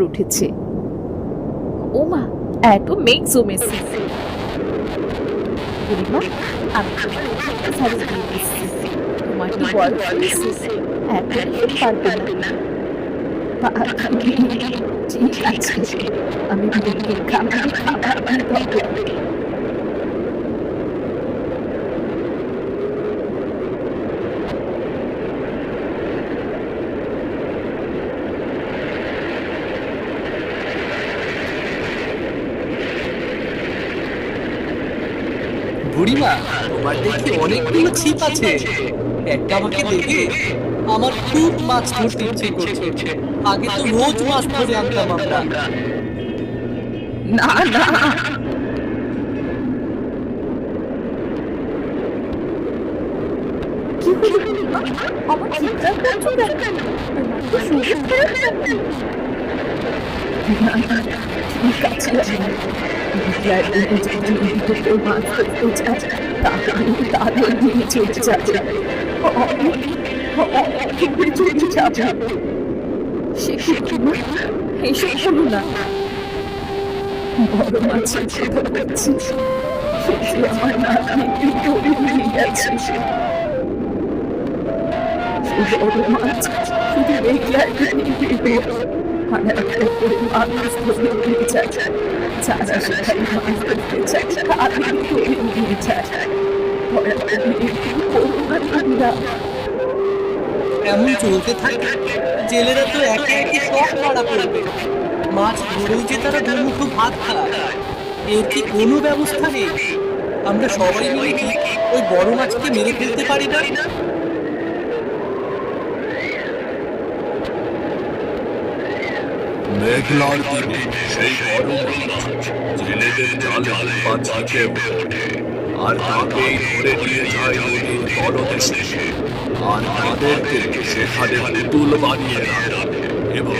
উঠেছে। ওমা, এত মেঘ জমেছে। বুড়িমা, আমি তোমার উঠোনটা ঝাড়ু দিয়ে দিচ্ছি। তোমার তো বয়স হয়েছে, এখন এসব পারবে না। পাখিনি। ঠিক আছে, আমি মুরগির খাবারে খাবার দিয়ে দেবো। বুড়িমা, তোমার দেখি অনেকগুলো ছিপ আছে, একটা আমাকে দেবে? আমার খুব মাছ ধরতে ইচ্ছে করছে। আগে তো রোজ মাছ ধরে আনতাম আমরা। না না, কি হলো বুড়িমা? আমার চিৎকার করছো কেন? তোমার তো শরীর খারাপ নাকি? না না, ঠিক আছে আমি। বিকেল দিনে যদি নদীতে মাছ ধরতে যায়, তাহলে তাদের নিয়ে চলে যাবে। অনেক অনেক দূরে চলে যাবে। সে বুড়িমা, এসব হলো না। বড় মাছের কথা বলছি, সে যে আমার নাতনিকে ধরে নিয়ে গেছে। সেই বড় মাছ শুধু দেখলার নিয়ে আর একটা করে মানুষ ধরে নিয়ে যায়। যারা সেখানে মাছ ধরতে চায় তাদের ধরে নিয়ে যায়। এমন চলতে থাকে, জেলেরা তো একে একে সব মারা পড়বে। মাছ ধরেও যে তারা দুমুঠো ভাত খায়, এর কি কোনো ব্যবস্থা নেই? আমরা সবাই মিলে কি ওই বড় মাছকে মেরে ফেলতে পারি না? মেঘলার দিনে সেই বড় মাছ জেলেদের জালে বা ছিপে ওঠে, আর তাকেই ধরে নিয়ে যায় নদীর তলদেশে, আর তাদেরকে সেখানে পুতুল বানিয়ে রাখে এবং